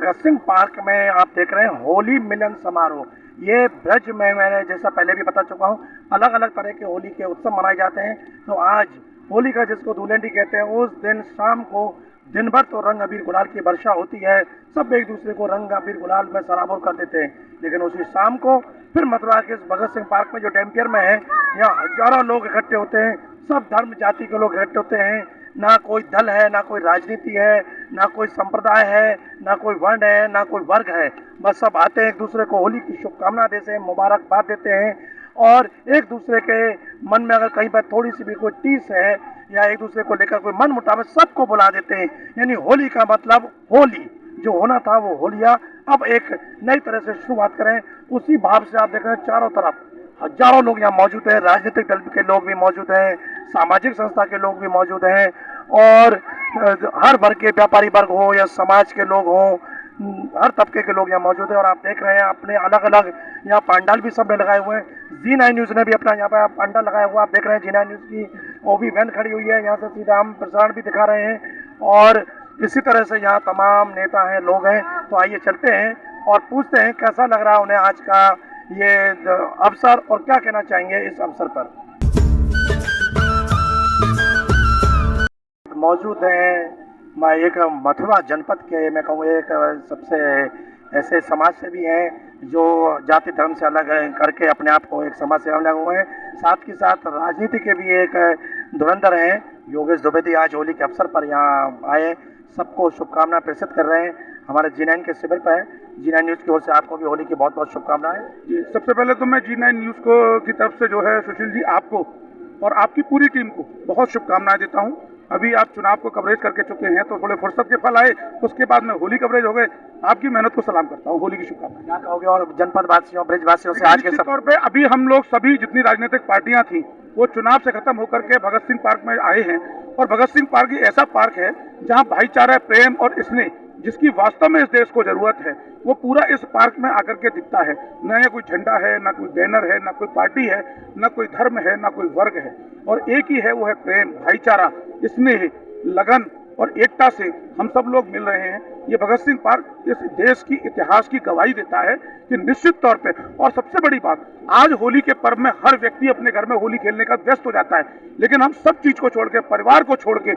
Bhagat Singh park में आप देख रहे हैं होली मिलन समारोह। ये ब्रज में मैंने जैसा पहले भी बता चुका हूँ, अलग अलग तरह के होली के उत्सव मनाए जाते हैं। तो आज होली का जिसको धूलेंडी कहते हैं, उस दिन शाम को दिन भर तो रंग अबीर गुलाल की वर्षा होती है, सब एक दूसरे को रंग अबीर गुलाल में सराबोर कर देते हैं। लेकिन उसी शाम को फिर मथुरा के इस भगत सिंह पार्क में जो टेम्पियर में है, यहाँ हजारों लोग इकट्ठे होते हैं, सब धर्म जाति के लोग इकट्ठे होते हैं। ना कोई दल है, ना कोई राजनीति है, ना कोई संप्रदाय है, ना कोई वर्ण है, ना कोई वर्ग है। बस सब आते हैं, एक दूसरे को होली की शुभकामना देते हैं, मुबारकबाद देते हैं और एक दूसरे के मन में अगर कहीं पर थोड़ी सी भी कोई टीस है या एक दूसरे को लेकर कोई मन मुटाव, सबको बुला देते हैं। यानी होली का मतलब होली जो होना था वो हो लिया। अब एक नई तरह से शुरुआत करें, उसी भाव से आप देख रहे हैं चारों तरफ हजारों लोग यहाँ मौजूद हैं, राजनीतिक दल के लोग भी मौजूद हैं, सामाजिक संस्था के लोग भी मौजूद हैं और हर वर्ग के, व्यापारी वर्ग हो या समाज के लोग हों, हर तबके के लोग यहाँ मौजूद हैं। और आप देख रहे हैं अपने अलग अलग यहाँ पंडाल भी सब ने लगाए हुए हैं। जी9 न्यूज़ ने भी अपना यहाँ पे पंडाल लगाया हुआ, आप देख रहे हैं जी9 न्यूज़ की वो भी वैन खड़ी हुई है, यहाँ से सीधा हम प्रसारण भी दिखा रहे हैं। और इसी तरह से यहाँ तमाम नेता हैं, लोग हैं। तो आइए चलते हैं और पूछते हैं कैसा लग रहा है उन्हें आज का ये अवसर और क्या कहना चाहेंगे इस अवसर पर। मौजूद हैं मैं एक मथुरा जनपद के, मैं कहूँ एक सबसे ऐसे समाज सेवी हैं जो जाति धर्म से अलग करके अपने आप को एक समाज सेवा में लगे हुए हैं। साथ ही साथ राजनीति के भी एक धुरंधर हैं, योगेश द्विवेदी आज होली के अवसर पर यहाँ आए, सबको शुभकामनाएं प्रेषित कर रहे हैं। हमारे जी9 के शिविर पर है। जी9 न्यूज़ की ओर से आपको भी होली की बहुत बहुत शुभकामनाएं। जी, सबसे पहले तो मैं जी9 न्यूज़ को की तरफ से जो है सुशील जी, आपको और आपकी पूरी टीम को बहुत शुभकामनाएं देता हूं। अभी आप चुनाव को कवरेज करके चुके हैं, तो थोड़े फुर्सत के फल आए, उसके बाद में होली कवरेज हो गए। आपकी मेहनत को सलाम करता हूं, होली की शुभकामनाएं। क्या कहोगे और जनपद वासियों, ब्रज वासियों से आज के तौर पे अभी हम लोग सभी जितनी राजनीतिक पार्टियां थी वो चुनाव से खत्म होकर के भगत सिंह पार्क में आए हैं। और भगत सिंह पार्क ऐसा पार्क है जहां भाईचारा, प्रेम और स्नेह, जिसकी वास्तव में इस देश को जरूरत है, वो पूरा इस पार्क में आकर के दिखता है। न यहाँ कोई झंडा है, ना कोई बैनर है, ना कोई पार्टी है, ना कोई धर्म है, ना कोई वर्ग है, और एक ही है, वो है प्रेम, भाईचारा, स्नेह, लगन और एकता से हम सब लोग मिल रहे हैं। ये भगत सिंह पार्क इस देश की इतिहास की गवाही देता है कि निश्चित तौर पे, और सबसे बड़ी बात, आज होली के पर्व में हर व्यक्ति अपने घर में होली खेलने का व्यस्त हो जाता है, लेकिन हम सब चीज को छोड़ के, परिवार को छोड़ के,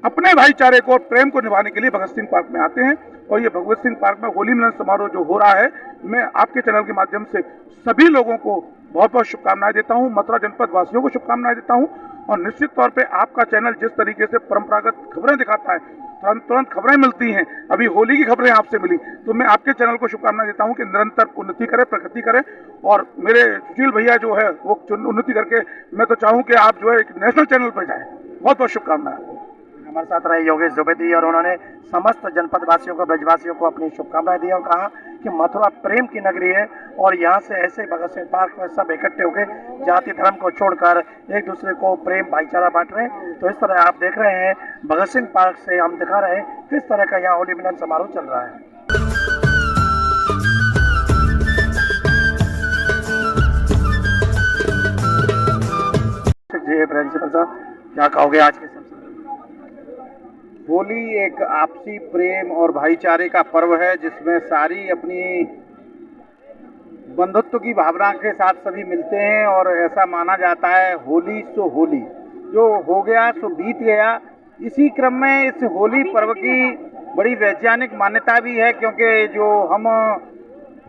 अपने भाईचारे को और प्रेम को निभाने के लिए भगत सिंह पार्क में आते हैं। और ये भगत सिंह पार्क में होली मिलन समारोह जो हो रहा है, मैं आपके चैनल के माध्यम से सभी लोगों को बहुत बहुत शुभकामनाएं देता हूं, मथुरा जनपद वासियों को शुभकामनाएं देता हूं। और निश्चित तौर पे आपका चैनल जिस तरीके से परंपरागत खबरें दिखाता है, तुरंत खबरें मिलती हैं, अभी होली की खबरें आपसे मिली, तो मैं आपके चैनल को शुभकामनाएं देता हूं कि निरंतर उन्नति करे, प्रगति करे। और मेरे सुशील भैया जो है वो उन्नति करके, मैं तो चाहूँ कि आप जो है एक नेशनल चैनल पर जाए। बहुत बहुत शुभकामनाएं। हमारे साथ रहे योगेश द्विवेदी और उन्होंने समस्त जनपद वासियों को, ब्रजवासियों को अपनी शुभकामनाएं दी और कहा कि मथुरा प्रेम की नगरी है और यहाँ से ऐसे भगत सिंह पार्क में सब इकट्ठे होकर जाति धर्म को छोड़कर एक दूसरे को प्रेम भाईचारा बांट रहे हैं। तो इस तरह आप देख रहे हैं भगत सिंह पार्क से हम दिखा रहे हैं किस तरह का यहाँ होली मिलन समारोह चल रहा है। जी प्रिंसिपल साहब, क्या कहोगे आज के? होली एक आपसी प्रेम और भाईचारे का पर्व है, जिसमें सारी अपनी बंधुत्व की भावना के साथ सभी मिलते हैं। और ऐसा माना जाता है, होली सो होली, जो हो गया सो बीत गया। इसी क्रम में इस होली पर्व की बड़ी वैज्ञानिक मान्यता भी है, क्योंकि जो हम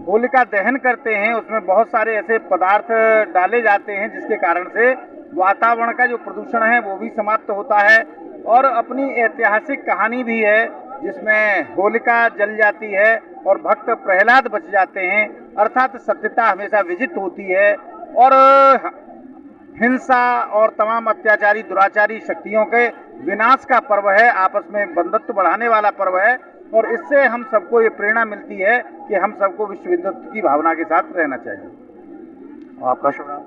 होलिका दहन करते हैं उसमें बहुत सारे ऐसे पदार्थ डाले जाते हैं जिसके कारण से वातावरण का जो प्रदूषण है वो भी समाप्त होता है। और अपनी ऐतिहासिक कहानी भी है जिसमें होलिका जल जाती है और भक्त प्रहलाद बच जाते हैं, अर्थात सत्यता हमेशा विजित होती है और हिंसा और तमाम अत्याचारी दुराचारी शक्तियों के विनाश का पर्व है, आपस में बंधुत्व बढ़ाने वाला पर्व है। और इससे हम सबको ये प्रेरणा मिलती है कि हम सबको विश्व हिंदुत्व की भावना के साथ रहना चाहिए। आपका शुभ नाम?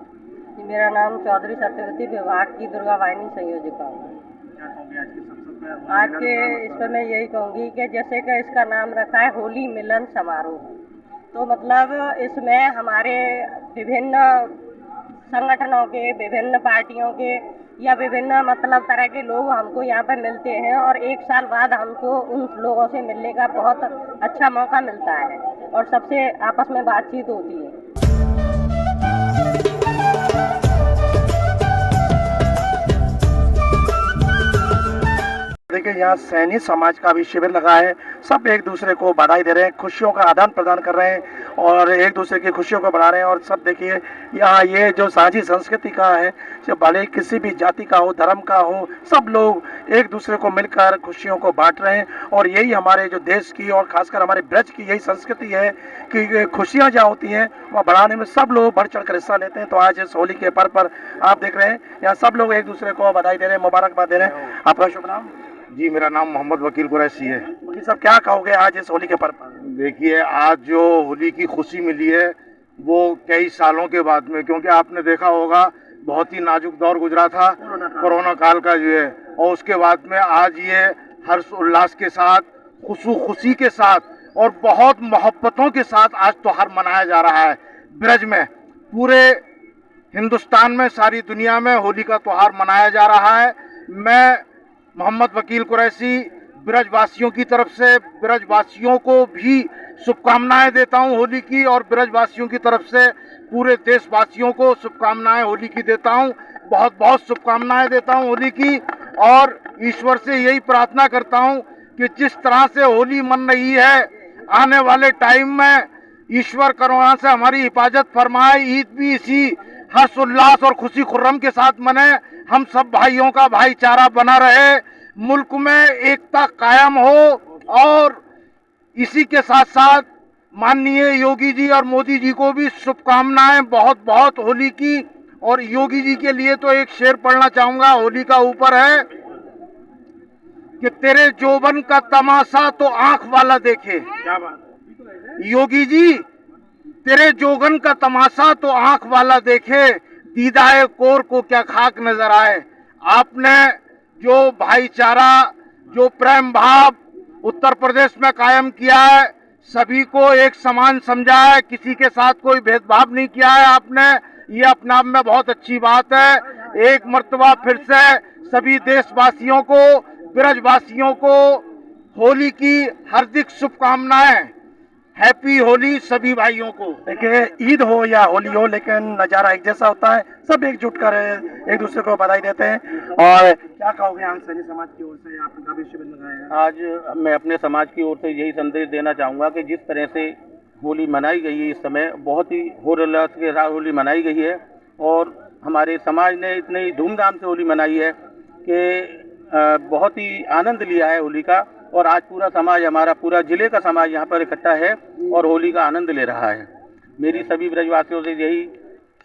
मेरा नाम चौधरी सत्यवती, विभाग की दुर्गा वाहिनी संयोजिका हूँ। आज के इस पर मैं यही कहूँगी कि जैसे कि इसका नाम रखा है होली मिलन समारोह, तो मतलब इसमें हमारे विभिन्न संगठनों के, विभिन्न पार्टियों के या विभिन्न मतलब तरह के लोग हमको यहाँ पर मिलते हैं और एक साल बाद हमको उन लोगों से मिलने का बहुत अच्छा मौका मिलता है और सबसे आपस में बातचीत होती है। देखिए यहाँ सैनी समाज का भी शिविर लगा है, सब एक दूसरे को बधाई दे रहे हैं, खुशियों का आदान प्रदान कर रहे हैं और एक दूसरे की खुशियों को बढ़ा रहे हैं। और सब देखिए यहाँ ये जो साझी संस्कृति का है, जो भले किसी भी जाति का हो, धर्म का हो, सब लोग एक दूसरे को मिलकर खुशियों को बांट रहे हैं। और यही हमारे जो देश की और खासकर हमारे ब्रज की यही संस्कृति है कि खुशियाँ जहाँ होती हैं वह बढ़ाने में सब लोग बढ़ चढ़ कर हिस्सा लेते हैं। तो आज इस होली के पर्व पर आप देख रहे हैं यहाँ सब लोग एक दूसरे को बधाई दे रहे हैं, मुबारकबाद दे रहे हैं। आपका शुभ नाम? जी, मेरा नाम मोहम्मद वकील कुरैशी है। वकील साहब, क्या कहोगे आज इस होली के पर्व पर? देखिए, आज जो होली की खुशी मिली है वो कई सालों के बाद में, क्योंकि आपने देखा होगा बहुत ही नाजुक दौर गुजरा था कोरोना काल का जो है, और उसके बाद में आज ये हर्ष उल्लास के साथ, खुशी के साथ और बहुत मोहब्बतों के साथ आज त्योहार मनाया जा रहा है। ब्रज में, पूरे हिंदुस्तान में, सारी दुनिया में होली का त्योहार मनाया जा रहा है। मैं मोहम्मद वकील कुरैशी ब्रजवासियों की तरफ से ब्रजवासियों को भी शुभकामनाएं देता हूं होली की, और ब्रजवासियों की तरफ से पूरे देशवासियों को शुभकामनाएं होली की देता हूं। बहुत बहुत शुभकामनाएं देता हूं होली की, और ईश्वर से यही प्रार्थना करता हूं कि जिस तरह से होली मन रही है, आने वाले टाइम में ईश्वर करुणा से हमारी हिफाजत फरमाए, ईद भी इसी हर्ष उल्लास और खुशी खुर्रम के साथ मने, हम सब भाइयों का भाईचारा बना रहे, मुल्क में एकता कायम हो। और इसी के साथ साथ माननीय योगी जी और मोदी जी को भी शुभकामनाएं बहुत बहुत होली की। और योगी जी के लिए तो एक शेर पढ़ना चाहूंगा, होली का ऊपर है कि तेरे जोबन का तमाशा तो आंख वाला देखे। क्या बात? योगी जी, तेरे जोगन का तमाशा तो आंख वाला देखे, दीदाए कोर को क्या खाक नजर आए। आपने जो भाईचारा, जो प्रेम भाव उत्तर प्रदेश में कायम किया है, सभी को एक समान समझा है, किसी के साथ कोई भेदभाव नहीं किया है आपने, ये अपने आप में बहुत अच्छी बात है। एक मर्तबा फिर से सभी देशवासियों को, ब्रजवासियों को होली की हार्दिक शुभकामनाएं। हैप्पी होली सभी भाइयों को। देखिए, ईद हो या होली हो, लेकिन नज़ारा एक जैसा होता है, सब एकजुट कर एक दूसरे को बधाई देते हैं। और क्या कहोगे यहाँ सैनी समाज की ओर से आपका भी शिविर लगाया है? आज मैं अपने समाज की ओर से यही संदेश देना चाहूँगा कि जिस तरह से होली मनाई गई है, इस समय बहुत ही हर्षोल्लास के साथ होली मनाई गई है, और हमारे समाज ने इतनी धूमधाम से होली मनाई है कि बहुत ही आनंद लिया है होली का। और आज पूरा समाज, हमारा पूरा जिले का समाज यहाँ पर इकट्ठा है और होली का आनंद ले रहा है। मेरी सभी ब्रजवासियों से यही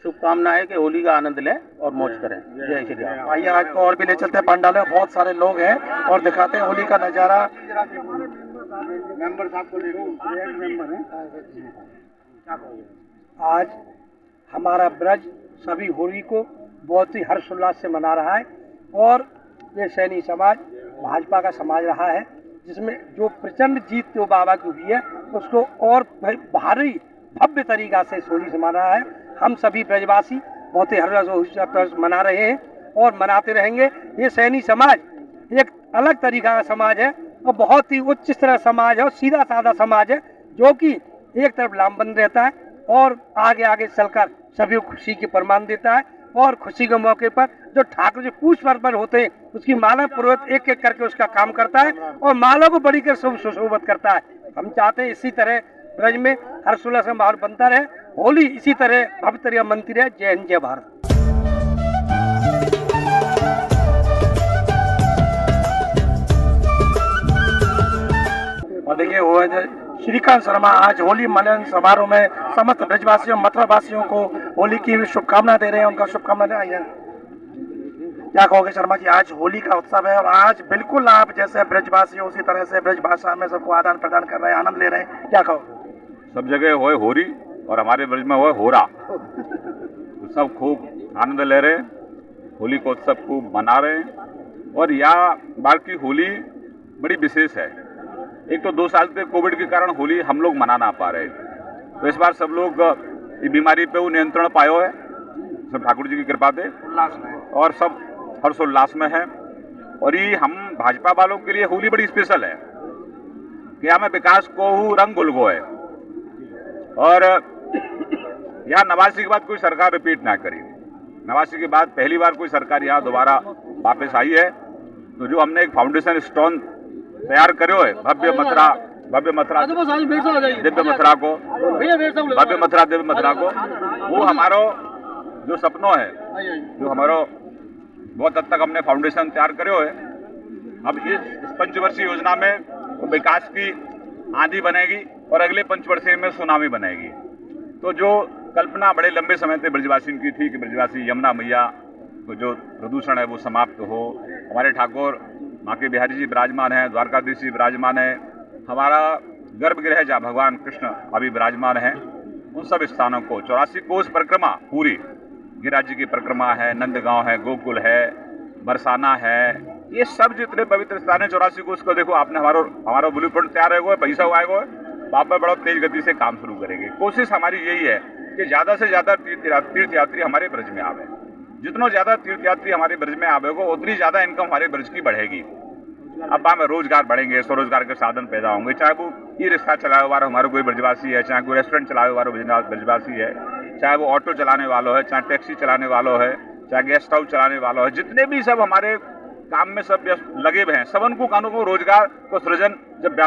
शुभकामना है कि होली का आनंद लें और मौज करें। जय श्री राम। आइए आज को और भी ले चलते हैं, पंडाल में बहुत सारे लोग हैं और दिखाते हैं होली का नज़ारा। मेंबर साहब को ले लो, एक मेंबर है। आज हमारा ब्रज सभी होली को बहुत ही हर्षोल्लास से मना रहा है, और ये सैनी समाज भाजपा का समाज रहा है, जिसमें जो प्रचंड जीत जो बाबा की हुई है उसको और भारी भव्य तरीका से होली से मना रहा है। हम सभी ब्रजवासी बहुत ही हर्षोल्लास मना रहे हैं और मनाते रहेंगे। ये सैनी समाज एक अलग तरीका का समाज है और बहुत ही उच्च स्तर समाज है और सीधा साधा समाज है, जो कि एक तरफ लामबंद रहता है और आगे आगे चलकर सभी को खुशी के प्रमाण देता है। और खुशी के मौके पर जो ठाकुर जो पूछ पर होते हैं उसकी माला पूर्वक एक एक करके उसका काम करता है और माला को बड़ी कर सुशोभित करता है। हम चाहते हैं इसी तरह ब्रज में हर्षोल्लास का माहौल बनता रहे, होली इसी तरह भव्य तरीका मनती रहे। जय हिंद, जय भारत। और देखिए वो श्रीकांत शर्मा आज होली मिलन समारोह में समस्त ब्रजवासियों, मथुरावासियों को होली की शुभकामना दे रहे हैं, उनका शुभकामना दे रहे हैं। क्या कहोगे शर्मा जी, आज होली का उत्सव है और आज बिल्कुल आप जैसे ब्रजवासी हो उसी तरह से ब्रज भाषा में सबको आदान प्रदान कर रहे हैं, आनंद ले रहे हैं, क्या कहोगे? सब जगह होए होरी और हमारे ब्रज में होए होरा, तो सब खूब आनंद ले रहे हैं, होली को उत्सव खूब मना रहे हैं। और यह बार की होली बड़ी विशेष है। एक तो 2 साल से कोविड के कारण होली हम लोग मना ना पा रहे, तो इस बार सब लोग ये बीमारी पे वो नियंत्रण पायो है, सब ठाकुर जी की कृपा से, और सब हर्षोल्लास में है। और ये हम भाजपा वालों के लिए होली बड़ी स्पेशल है कि हमें विकास को रंग गुलगो है। और यहाँ 89 के बाद कोई सरकार रिपीट ना करी। 89 के बाद पहली बार कोई सरकार यहाँ दोबारा वापस आई है। तो जो हमने एक फाउंडेशन स्टोन तैयार करो है भव्य मथुरा दिव्य मथुरा दिव्य मथुरा को, वो हमारो जो सपनों है, जो हमारो बहुत हद तक हमने फाउंडेशन तैयार करो है। अब इस पंचवर्षीय योजना में विकास की आंधी बनेगी और अगले पंचवर्षीय में सुनामी बनेगी। तो जो कल्पना बड़े लंबे समय से ब्रजवासियों की थी कि ब्रजवासी यमुना मैया को जो प्रदूषण है वो समाप्त हो, हमारे ठाकुर माँ के बिहारी जी विराजमान हैं, द्वारकाधीश जी विराजमान हैं, हमारा गर्भगृह जहाँ भगवान कृष्ण अभी विराजमान हैं, उन सब स्थानों को 84 कोस परिक्रमा पूरी, गिरिराज जी की परिक्रमा है, नंदगांव है, गोकुल है, बरसाना है, ये सब जितने पवित्र स्थान है 84 कोस को देखो आपने हमारा ब्लूप्रिंट तैयार है, पैसा हुआ है, वहाँ पर बड़ा तेज गति से काम शुरू करेंगे। कोशिश हमारी यही है कि ज़्यादा से ज़्यादा तीर्थयात्री हमारे ब्रज में आवे। जितना ज़्यादा तीर्थयात्री हमारे ब्रज में आवेगा उतनी ज़्यादा इनकम हमारे ब्रज की बढ़ेगी। अब हमें रोजगार बढ़ेंगे, स्वरोजगार के साधन पैदा होंगे, चाहे वो ई रिक्शा चलाने वाला हमारा कोई ब्रजवासी है, चाहे कोई रेस्टोरेंट चलाने वाला ब्रजवासी है, चाहे वो ऑटो चलाने वाला है, चाहे टैक्सी चलाने वाला है, चाहे गेस्ट हाउस चलाने वाला है, जितने भी सब हमारे काम में सब लगे हुए हैं, सबन को कानों को रोजगार को सृजन जब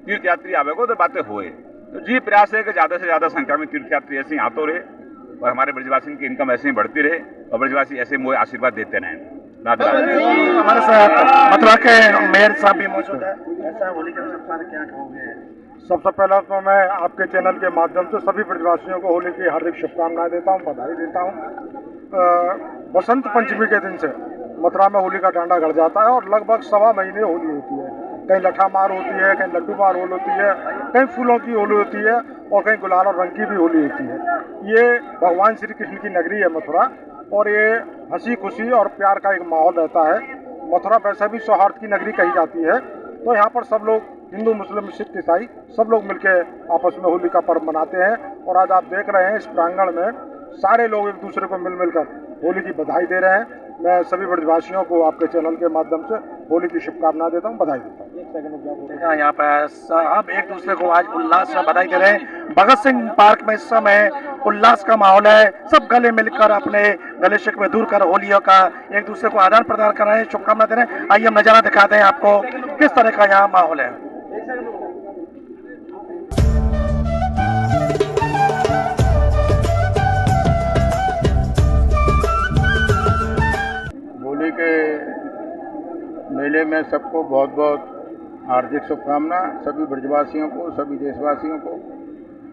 तीर्थयात्री आवेगा तो बातें होए। तो जी प्रयास है कि ज़्यादा से ज़्यादा संख्या में तीर्थयात्री ऐसे ही आते रहे और हमारे ब्रजवासियों की इनकम ऐसे ही बढ़ती रहे और ब्रजवासी ऐसे मोए आशीर्वाद देते रहें। हमारे साथ मथुरा के मेयर साहब भी मौजूद है। ऐसा होली के अवसर पर क्या कहोगे? सबसे पहला तो मैं आपके चैनल के माध्यम से सभी ब्रजवासियों को होली की हार्दिक शुभकामनाएं देता हूं, बधाई देता हूं। बसंत पंचमी के दिन से मथुरा में होली का डांडा गड़ जाता है और लगभग 1.25 महीने होली होती है। कहीं लठा मार होती है, कहीं लड्डू मार होली होती है, कहीं फूलों की होली होती है और कहीं गुलाल और रंग की भी होली होती है। ये भगवान श्री कृष्ण की नगरी है मथुरा और ये हंसी खुशी और प्यार का एक माहौल रहता है। मथुरा वैसे भी सौहार्द की नगरी कही जाती है। तो यहाँ पर सब लोग हिंदू मुस्लिम सिख ईसाई सब लोग मिलकर आपस में होली का पर्व मनाते हैं और आज आप देख रहे हैं इस प्रांगण में सारे लोग एक दूसरे को मिलकर होली की बधाई दे रहे हैं। मैं सभी ब्रजवासियों को आपके चैनल के माध्यम से होली की शुभकामनाएं देता हूं, बधाई देता हूं। यहाँ पर सब एक दूसरे को आज उल्लास से बधाई दे रहे हैं। भगत सिंह पार्क में इस समय उल्लास का माहौल है, सब गले मिलकर अपने गले शिकवे दूर कर होलियों का एक दूसरे को आदान प्रदान कर रहे हैं, शुभकामनाएं दे रहे हैं। आइए हम नजारा दिखाते हैं आपको किस तरह का यहाँ माहौल है। होली के मेले में सबको बहुत बहुत हार्दिक शुभकामना, सभी ब्रजवासियों को, सभी देशवासियों को।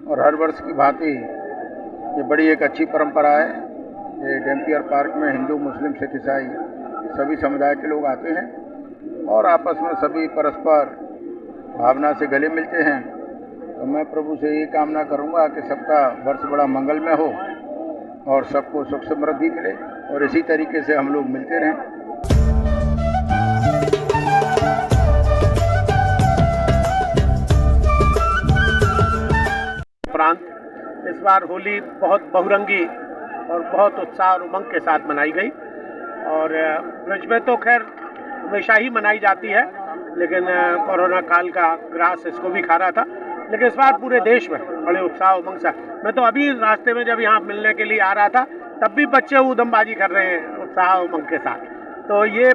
और हर वर्ष की भांति ये बड़ी एक अच्छी परंपरा है। ये डैम्पियर पार्क में हिंदू मुस्लिम सिख ईसाई सभी समुदाय के लोग आते हैं और आपस में सभी परस्पर भावना से गले मिलते हैं। तो मैं प्रभु से ये कामना करूँगा कि सबका वर्ष बड़ा मंगलमय हो और सबको सुख समृद्धि मिले और इसी तरीके से हम लोग मिलते रहें। उपरांत इस बार होली बहुत बहुरंगी और बहुत उत्साह और उमंग के साथ मनाई गई और ब्रज में तो खैर हमेशा ही मनाई जाती है, लेकिन कोरोना काल का ग्रास इसको भी खा रहा था। लेकिन इस बार पूरे देश में बड़े उत्साह उमंग से, मैं तो अभी रास्ते में जब यहाँ मिलने के लिए आ रहा था तब भी बच्चे ऊधमबाजी कर रहे हैं उत्साह उमंग के साथ। तो ये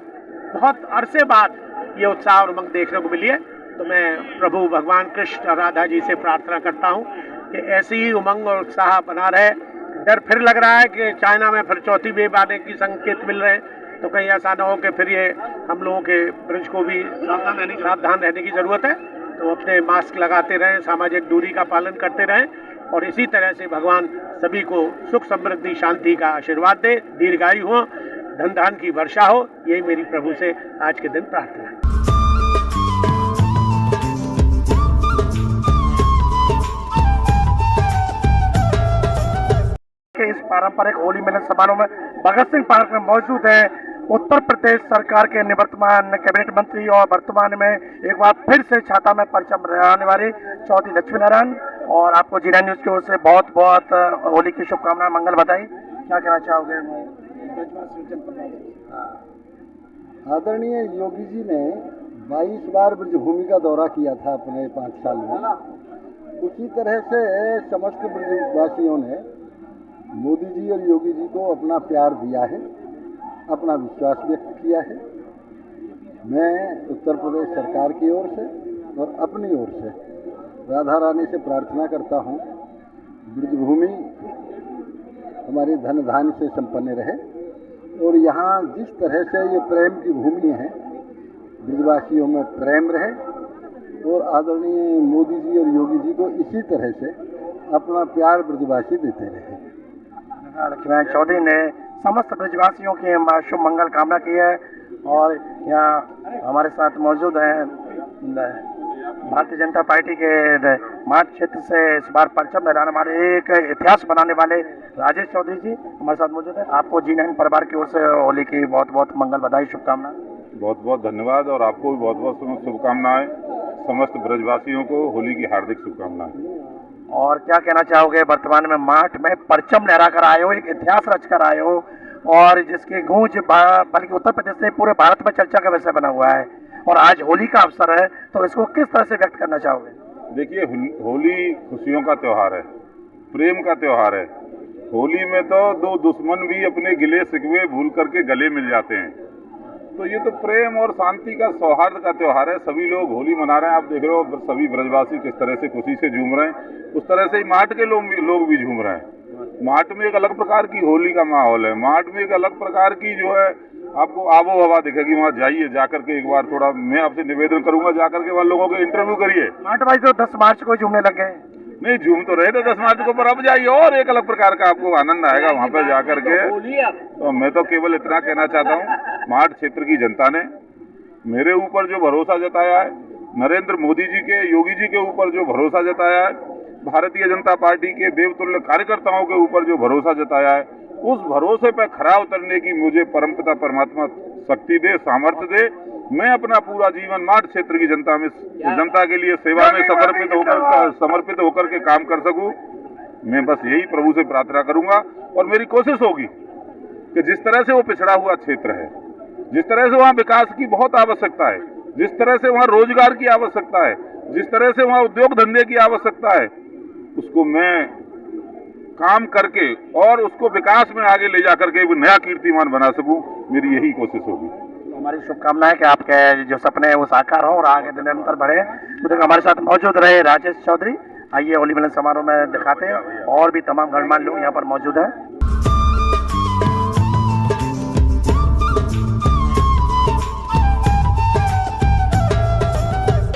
बहुत अरसे बाद ये उत्साह और उमंग देखने को मिली है। तो मैं प्रभु भगवान कृष्ण और राधा जी से प्रार्थना करता हूँ कि ऐसी ही उमंग और उत्साह बना रहे। डर फिर लग रहा है कि चाइना में फिर चौथी वेव आने की संकेत मिल रहे हैं, तो कहीं ऐसा ना हो कि फिर ये हम लोगों के ब्रज को भी सावधान रहने की ज़रूरत है। तो अपने मास्क लगाते रहें, सामाजिक दूरी का पालन करते रहें और इसी तरह से भगवान सभी को सुख समृद्धि शांति का आशीर्वाद दे, दीर्घायु हो, धन धान की वर्षा हो। यही मेरी प्रभु से आज के दिन प्रार्थना है। इस पारंपरिक होली मिलन समारोह में भगत सिंह पार्क में मौजूद है उत्तर प्रदेश सरकार के निवर्तमान कैबिनेट मंत्री और वर्तमान में एक बार फिर से छाता में परचम रहने वाले चौधरी लक्ष्मी नारायण। और आपको जी9 न्यूज़ की ओर से बहुत बहुत होली की शुभकामनाएं, मंगल बधाई। क्या कहना चाहोगे? आदरणीय योगी जी ने 22 बार ब्रजभूमि का दौरा किया था अपने 5 साल में। उसी तरह से समस्त ब्रजवासियों ने मोदी जी और योगी जी को अपना प्यार दिया है, अपना विश्वास व्यक्त किया है। मैं उत्तर प्रदेश सरकार की ओर से और अपनी ओर से राधा रानी से प्रार्थना करता हूँ, ब्रजभूमि हमारी धन धान्य से संपन्न रहे और यहाँ जिस तरह से ये प्रेम की भूमि है, ब्रजवासियों में प्रेम रहे और आदरणीय मोदी जी और योगी जी को इसी तरह से अपना प्यार ब्रजवासी देते रहे। लक्ष्मण चौधरी ने समस्त ब्रजवासियों की शुभ मंगल कामना की है। और यहाँ हमारे साथ मौजूद हैं भारतीय जनता पार्टी के माठ क्षेत्र से इस बार परचम लहराने वाले, एक इतिहास बनाने वाले राजेश चौधरी जी हमारे साथ मौजूद है। आपको G9 परिवार की ओर से होली की बहुत बहुत मंगल बधाई, शुभकामनाएं। बहुत बहुत धन्यवाद और आपको भी बहुत बहुत शुभकामनाएं। समस्त ब्रजवासियों को होली की हार्दिक शुभकामनाएं। और क्या कहना चाहोगे, वर्तमान में माठ में परचम लहरा कर आए हो, एक इतिहास रच कर आए हो और जिसकी गूंज बल्कि उत्तर प्रदेश से पूरे भारत में चर्चा का विषय बना हुआ है और आज होली का अवसर है, तो इसको किस तरह से व्यक्त करना चाहोगे? देखिए, होली खुशियों का त्योहार है, प्रेम का त्योहार है। होली में तो दो दुश्मन भी अपने गिले शिकवे भूल करके गले मिल जाते हैं। तो ये तो प्रेम और शांति का, सौहार्द का त्योहार है। सभी लोग होली मना रहे हैं, आप देख रहे हो सभी ब्रजवासी किस तरह से खुशी से झूम रहे हैं। उस तरह से ही माठ के लोग भी झूम रहे हैं। माठ में एक अलग प्रकार की होली का माहौल है। माठ में एक अलग प्रकार की जो है आपको आबो हवा दिखेगी। वहाँ जाइए, जाकर के एक बार थोड़ा मैं आपसे निवेदन करूंगा, जाकर के वहाँ लोगों के इंटरव्यू करिए। माठ भाई तो 10 मार्च को झूमने लग गए। नहीं, झूम तो रहे थे 10 मार्च को, पर अब जाइए और एक अलग प्रकार का आपको आनंद आएगा वहाँ पे जाकर के। तो मैं तो केवल इतना कहना चाहता हूँ, माठ क्षेत्र की जनता ने मेरे ऊपर जो भरोसा जताया है, नरेंद्र मोदी जी के, योगी जी के ऊपर जो भरोसा जताया है, भारतीय जनता पार्टी के देवतुल्य कार्यकर्ताओं के ऊपर जो भरोसा जताया है, उस भरोसे पर खरा उतरने की मुझे परमपिता परमात्मा शक्ति दे, सामर्थ्य दे। मैं अपना पूरा जीवन माठ क्षेत्र की जनता के लिए सेवा में समर्पित होकर के काम कर सकूं। मैं बस यही प्रभु से प्रार्थना करूंगा और मेरी कोशिश होगी कि जिस तरह से वो पिछड़ा हुआ क्षेत्र है, जिस तरह से वहाँ विकास की बहुत आवश्यकता है, जिस तरह से वहाँ रोजगार की आवश्यकता है, जिस तरह से वहाँ उद्योग धंधे की आवश्यकता है, उसको मैं काम करके और उसको विकास में आगे ले जाकर के एक नया कीर्तिमान बना सकूं। मेरी यही कोशिश होगी। हमारी शुभकामनाएं कि आपके जो सपने हैं वो साकार हों और आगे निरंतर बढ़े। तो देखो हमारे साथ मौजूद रहे राजेश चौधरी। आइए होली मिलन समारोह में दिखाते हैं, और भी तमाम गणमान्य लोग यहाँ पर मौजूद हैं।